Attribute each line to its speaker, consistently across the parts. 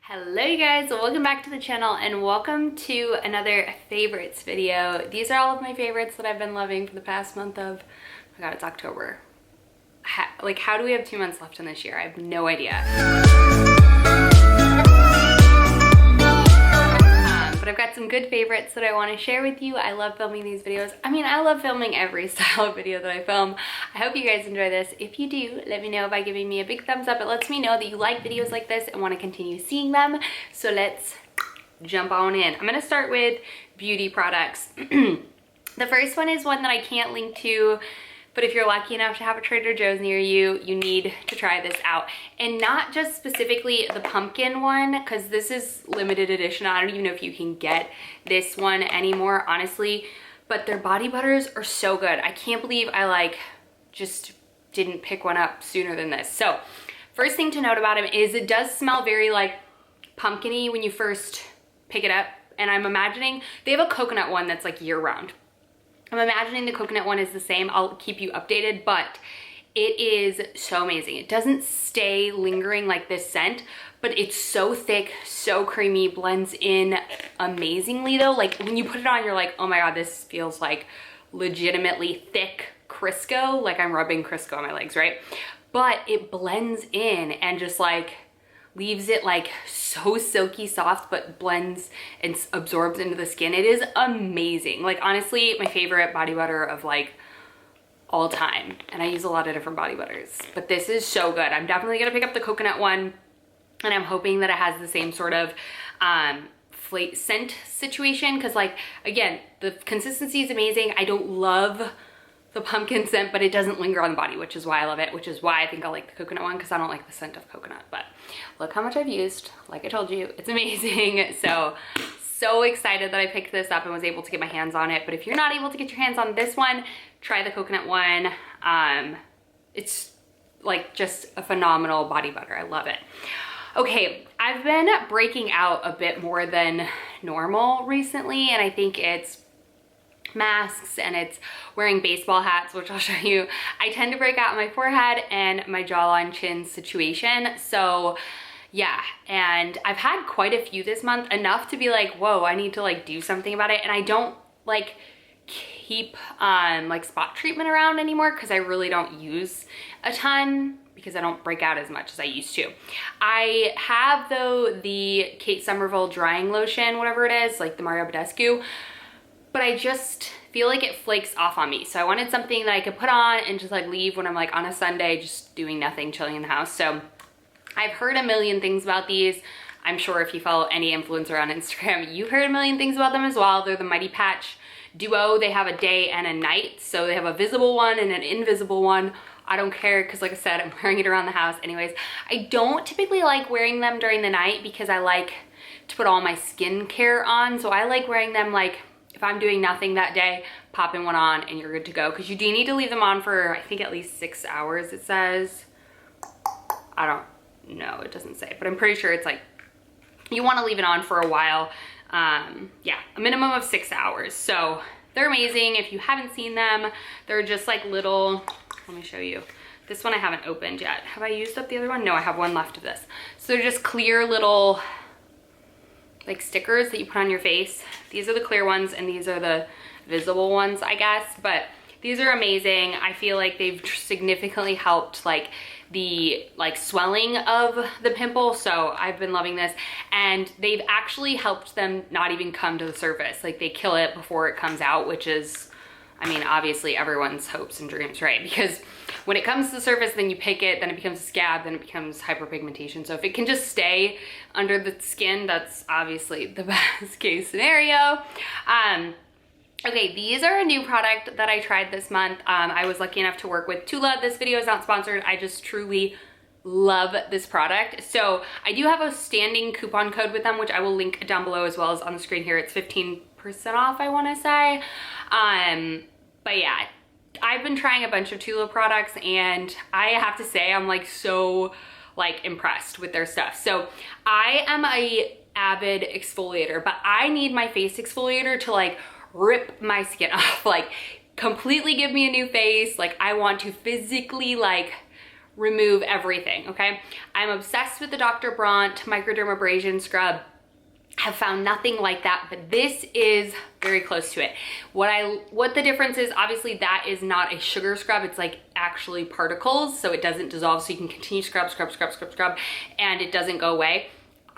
Speaker 1: Hello you guys, welcome back to the channel and welcome to another favorites video. These are all of my favorites that I've been loving for the past month of, oh my god, it's October. How do we have 2 months left in this year? I have no idea. But I've got some good favorites that I want to share with you. I love filming these videos. I mean, I love filming every style of video that I film. I hope you guys enjoy this. If you do, let me know by giving me a big thumbs up. It lets me know that you like videos like this and want to continue seeing them. So let's jump on in. I'm going to start with beauty products. The first one is one that I can't link to, but if you're lucky enough to have a Trader Joe's near you, you need to try this out. And not just specifically the pumpkin one, because this is limited edition. I don't even know if you can get this one anymore, honestly. But their body butters are so good. I can't believe I just didn't pick one up sooner than this. So first thing to note about them is it does smell very pumpkin-y when you first pick it up. And I'm imagining, they have a coconut one that's year round. I'm imagining the coconut one is the same. I'll keep you updated, but it is so amazing. It doesn't stay lingering like this scent, but it's so thick, so creamy, blends in amazingly though. When you put it on, you're like, oh my god, this feels like legitimately thick Crisco, like I'm rubbing Crisco on my legs, right? But it blends in and just leaves it so silky soft, but blends and absorbs into the skin. It is amazing. Honestly, my favorite body butter of all time. And I use a lot of different body butters, but this is so good. I'm definitely gonna pick up the coconut one, and I'm hoping that it has the same sort of scent situation, because again, the consistency is amazing. I don't love the pumpkin scent, but it doesn't linger on the body, which is why I love it, which is why I think I like the coconut one, because I don't like the scent of coconut. But look how much I've used. Like I told you, it's amazing. So excited that I picked this up and was able to get my hands on it. But if you're not able to get your hands on this one, try the coconut one. It's just a phenomenal body butter. I love it. Okay, I've been breaking out a bit more than normal recently, and I think it's masks and it's wearing baseball hats, which I'll show you. I tend to break out my forehead and my jawline chin situation. So yeah, and I've had quite a few this month, enough to be whoa, I need to do something about it. And I don't keep spot treatment around anymore, because I really don't use a ton, because I don't break out as much as I used to. I have though the Kate Somerville drying lotion, whatever it is, the Mario Badescu, but I just feel like it flakes off on me. So I wanted something that I could put on and just leave when I'm on a Sunday, just doing nothing, chilling in the house. So I've heard a million things about these. I'm sure if you follow any influencer on Instagram, you've heard a million things about them as well. They're the Mighty Patch Duo. They have a day and a night. So they have a visible one and an invisible one. I don't care, because like I said, I'm wearing it around the house anyways. I don't typically like wearing them during the night, because I like to put all my skincare on. So I like wearing them if I'm doing nothing that day, popping one on and you're good to go. Because you do need to leave them on for, I think, at least 6 hours, it says. I don't know, it doesn't say, but I'm pretty sure it's you want to leave it on for a while. Yeah, a minimum of 6 hours. So they're amazing. If you haven't seen them, they're just little, let me show you. This one I haven't opened yet. Have I used up the other one? No, I have one left of this. So they're just clear little stickers that you put on your face. These are the clear ones and these are the visible ones, I guess, but these are amazing. I feel like they've significantly helped the swelling of the pimple. So I've been loving this, and they've actually helped them not even come to the surface. They kill it before it comes out, which is, I mean, obviously everyone's hopes and dreams, right? Because when it comes to the surface, then you pick it, then it becomes a scab, then it becomes hyperpigmentation. So if it can just stay under the skin, that's obviously the best case scenario. Okay, these are a new product that I tried this month. I was lucky enough to work with Tula. This video is not sponsored. I just truly love this product. So I do have a standing coupon code with them, which I will link down below as well as on the screen here. It's 15% off, I want to say. But yeah, I've been trying a bunch of Tula products, and I have to say I'm so impressed with their stuff. So I am a avid exfoliator, but I need my face exfoliator to rip my skin off, completely give me a new face. I want to physically remove everything, okay? I'm obsessed with the Dr. Brandt microdermabrasion scrub. Have found nothing like that, but this is very close to it. What the difference is, obviously that is not a sugar scrub, it's like actually particles, so it doesn't dissolve, so you can continue scrub, and it doesn't go away.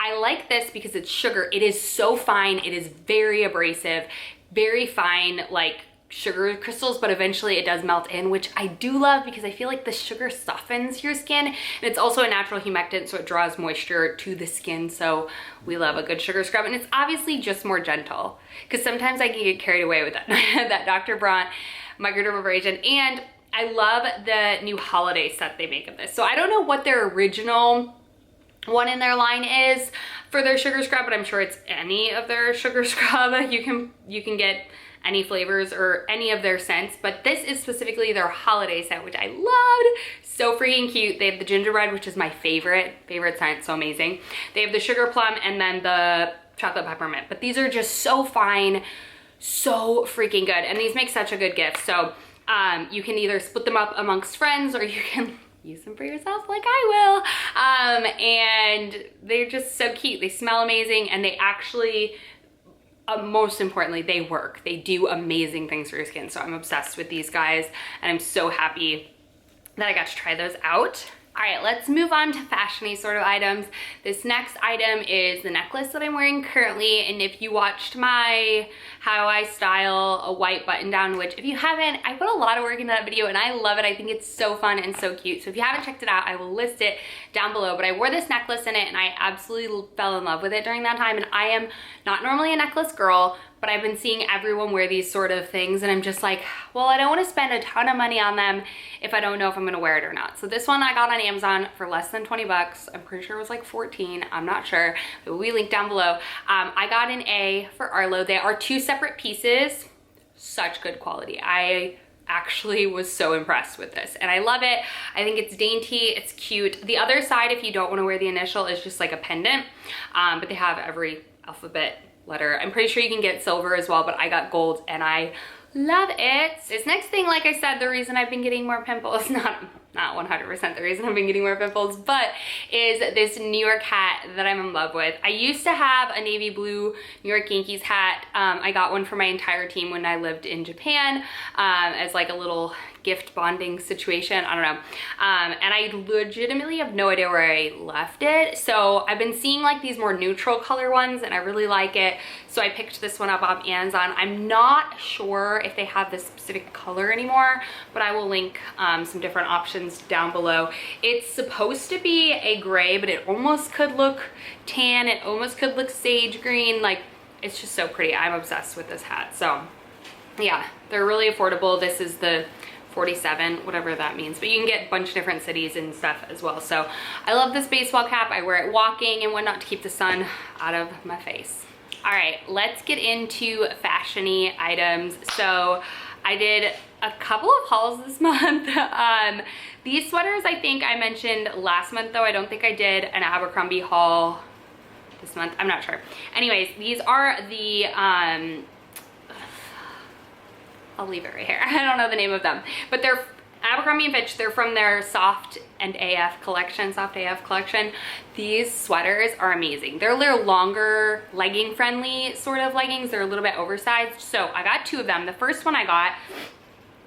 Speaker 1: I like this because it's sugar. It is so fine, it is very abrasive, very fine, like sugar crystals, but eventually it does melt in, which I do love because I feel like the sugar softens your skin, and it's also a natural humectant, so it draws moisture to the skin, so we love a good sugar scrub. And it's obviously just more gentle, because sometimes I can get carried away with that, that Dr. Brandt microdermabrasion. And I love the new holiday set they make of this. So I don't know what their original one in their line is for their sugar scrub, but I'm sure it's any of their sugar scrub. You can get any flavors or any of their scents, but this is specifically their holiday scent, which I loved. So freaking cute. They have the gingerbread, which is my favorite scent, so amazing. They have the sugar plum and then the chocolate peppermint, but these are just so fine, so freaking good, and these make such a good gift. So you can either split them up amongst friends, or you can use them for yourself like I will. And they're just so cute. They smell amazing, and they actually, most importantly, they work. They do amazing things for your skin. So I'm obsessed with these guys, and I'm so happy that I got to try those out. All right, let's move on to fashion-y sort of items. This next item is the necklace that I'm wearing currently, and if you watched my how I style a white button down, which if you haven't, I put a lot of work into that video and I love it. I think it's so fun and so cute. So if you haven't checked it out, I will list it down below, but I wore this necklace in it and I absolutely fell in love with it during that time. And I am not normally a necklace girl, but I've been seeing everyone wear these sort of things, and I'm just like, well, I don't want to spend a ton of money on them if I don't know if I'm gonna wear it or not. So this one I got on Amazon for less than 20 bucks. I'm pretty sure it was like 14, I'm not sure, but we link down below. I got an A for Arlo. They are two separate pieces, such good quality. I actually was so impressed with this, and I love it. I think it's dainty, it's cute. The other side, if you don't want to wear the initial, is just like a pendant, but they have every alphabet letter. I'm pretty sure you can get silver as well, but I got gold and I love it. This next thing, like I said, the reason I've been getting more pimples, not 100% the reason I've been getting more pimples, but is this New York hat that I'm in love with. I used to have a navy blue New York Yankees hat. I got one for my entire team when I lived in Japan, as like a little gift bonding situation, I don't know. And I legitimately have no idea where I left it. So I've been seeing like these more neutral color ones and I really like it. So I picked this one up on Amazon. I'm not sure if they have this specific color anymore, but I will link some different options down below. It's supposed to be a gray, but it almost could look tan. It almost could look sage green. Like, it's just so pretty. I'm obsessed with this hat. So yeah, they're really affordable. This is the 47, whatever that means, but you can get a bunch of different cities and stuff as well. So I love this baseball cap. I wear it walking and whatnot to keep the sun out of my face. All right, let's get into fashion-y items. So I did a couple of hauls this month. These sweaters I think I mentioned last month, though I don't think I did an Abercrombie haul this month. I'm not sure. Anyways, these are the I'll leave it right here. I don't know the name of them, but they're Abercrombie & Fitch. They're from their Soft AF collection. These sweaters are amazing. They're a little longer, legging friendly sort of leggings. They're a little bit oversized. So I got two of them. The first one I got,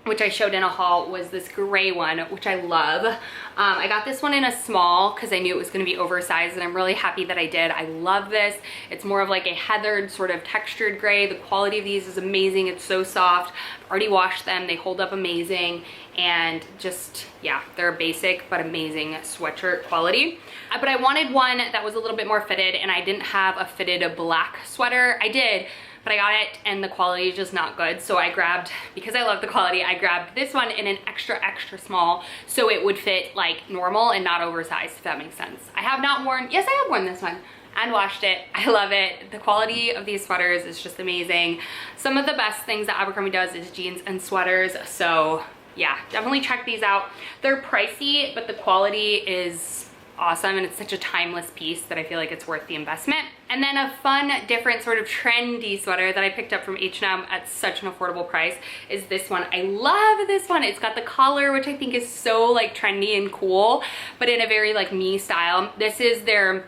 Speaker 1: which I showed in a haul, was this gray one, which I love. I got this one in a small because I knew it was going to be oversized, and I'm really happy that I did. I love this. It's more of like a heathered sort of textured gray. The quality of these is amazing. It's so soft. I've already washed them. They hold up amazing, and just, yeah, they're a basic but amazing sweatshirt quality. But I wanted one that was a little bit more fitted, and I didn't have a fitted black sweater. I did, but I got it and the quality is just not good. So I grabbed, because I love the quality, I grabbed this one in an extra small so it would fit like normal and not oversized, if that makes sense. I have not worn, yes, I have worn this one and washed it. I love it. The quality of these sweaters is just amazing. Some of the best things that Abercrombie does is jeans and sweaters. So yeah, definitely check these out. They're pricey, but the quality is awesome, and it's such a timeless piece that I feel like it's worth the investment. And then a fun, different sort of trendy sweater that I picked up from H&M at such an affordable price is this one. I love this one. It's got the collar, which I think is so like trendy and cool, but in a very like me style. This is their,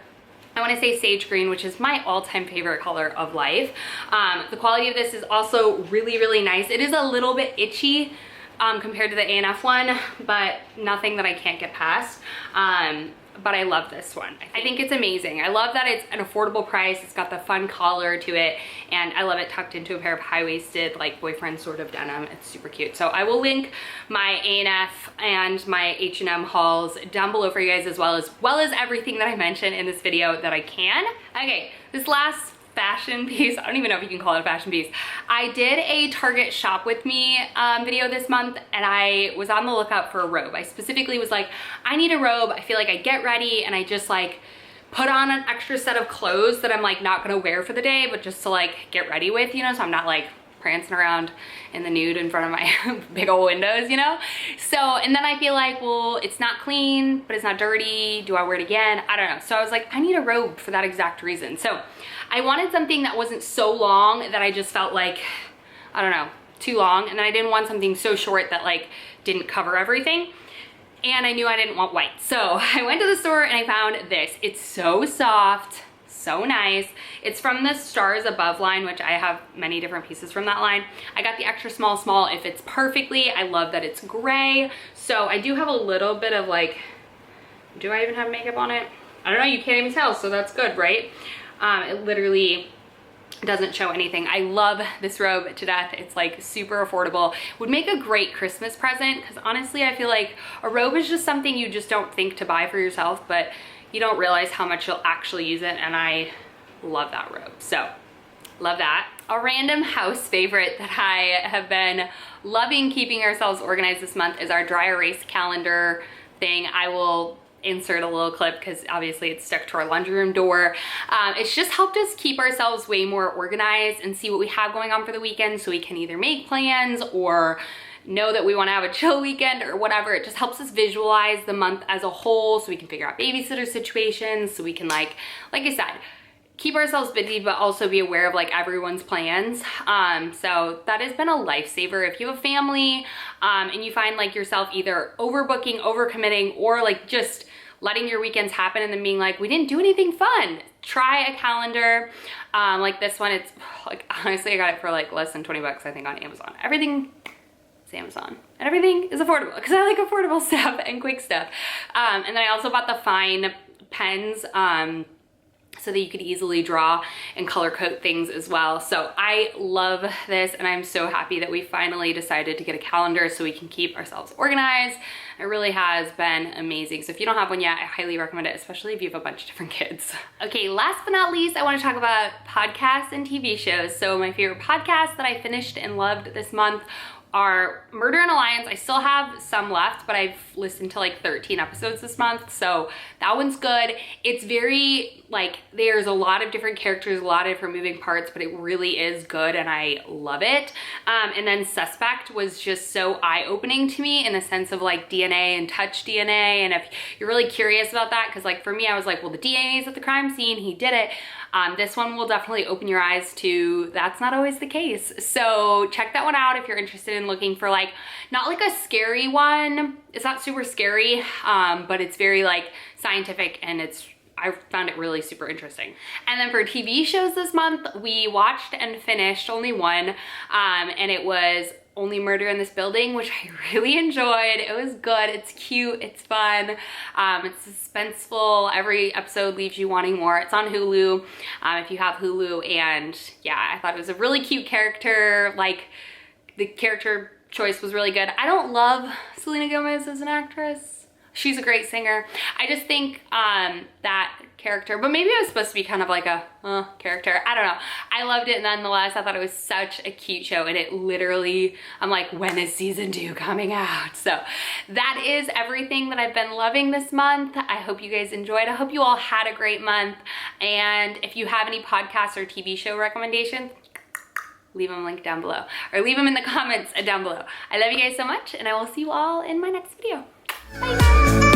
Speaker 1: I want to say sage green, which is my all-time favorite color of life. The quality of this is also really, really nice. It is a little bit itchy compared to the A&F one, but nothing that I can't get past. But I love this one. I think it's amazing. I love that it's an affordable price. It's got the fun collar to it, and I love it tucked into a pair of high-waisted, like boyfriend sort of denim. It's super cute. So I will link my A&F and my H&M hauls down below for you guys, as well as everything that I mentioned in this video that I can. Okay, this last fashion piece, I don't even know if you can call it a fashion piece. I did a Target shop with me video this month, and I was on the lookout for a robe. I specifically was like, I need a robe. I feel like I get ready and I just like put on an extra set of clothes that I'm like not gonna wear for the day, but just to like get ready with, you know, so I'm not like prancing around in the nude in front of my big old windows, you know? So, and then I feel like, well, it's not clean, but it's not dirty. Do I wear it again? I don't know. So I was like, I need a robe for that exact reason. So I wanted something that wasn't so long that I just felt like, I don't know, too long. And then I didn't want something so short that like didn't cover everything. And I knew I didn't want white. So I went to the store and I found this. It's so soft, so nice. It's from the Stars Above line, which I have many different pieces from that line. I got the extra small. It fits perfectly. I love that it's gray. So I do have a little bit of like, do I even have makeup on it? I don't know, you can't even tell, so that's good, right? It literally doesn't show anything. I love this robe to death. It's like super affordable. Would make a great Christmas present, because honestly, I feel like a robe is just something you just don't think to buy for yourself, but you don't realize how much you'll actually use it, and I love that robe. So, love that. A random house favorite that I have been loving keeping ourselves organized this month is our dry erase calendar thing. I will insert a little clip because obviously it's stuck to our laundry room door. It's just helped us keep ourselves way more organized and see what we have going on for the weekend, so we can either make plans or know that we want to have a chill weekend or whatever. It just helps us visualize the month as a whole, so we can figure out babysitter situations, so we can like I said, keep ourselves busy, but also be aware of like everyone's plans. So that has been a lifesaver. If you have a family and you find like yourself either overbooking, overcommitting, or like just letting your weekends happen and then being like, we didn't do anything fun, try a calendar like this one. It's like, honestly, I got it for like less than 20 bucks, I think, on Amazon. Everything is Amazon, and everything is affordable because I like affordable stuff and quick stuff. And then I also bought the fine pens so that you could easily draw and color code things as well. So I love this, and I'm so happy that we finally decided to get a calendar so we can keep ourselves organized. It really has been amazing. So if you don't have one yet, I highly recommend it, especially if you have a bunch of different kids. Okay, last but not least, I want to talk about podcasts and TV shows. So my favorite podcasts that I finished and loved this month are Murder and Alliance. I still have some left, but I've listened to like 13 episodes this month, so that one's good. It's very like, there's a lot of different characters, a lot of different moving parts, but it really is good and I love it. And then Suspect was just so eye-opening to me in the sense of like DNA and touch DNA, and if you're really curious about that, because like for me, I was like, well, the DNA is at the crime scene, he did it. This one will definitely open your eyes to that's not always the case. So check that one out if you're interested in looking for like, not like a scary one. It's not super scary, but it's very like scientific, and I found it really super interesting. And then for TV shows this month, we watched and finished only one, and it was Only Murder in This Building, which I really enjoyed. It was good, it's cute, it's fun, it's suspenseful. Every episode leaves you wanting more. It's on Hulu, if you have Hulu, and yeah, I thought it was a really cute character. Like, the character choice was really good. I don't love Selena Gomez as an actress. She's a great singer. I just think that character, but maybe it was supposed to be kind of like a character. I don't know. I loved it nonetheless. I thought it was such a cute show, and it literally, I'm like, when is season 2 coming out? So that is everything that I've been loving this month. I hope you guys enjoyed. I hope you all had a great month. And if you have any podcasts or TV show recommendations, leave them linked down below, or leave them in the comments down below. I love you guys so much, and I will see you all in my next video. Bye.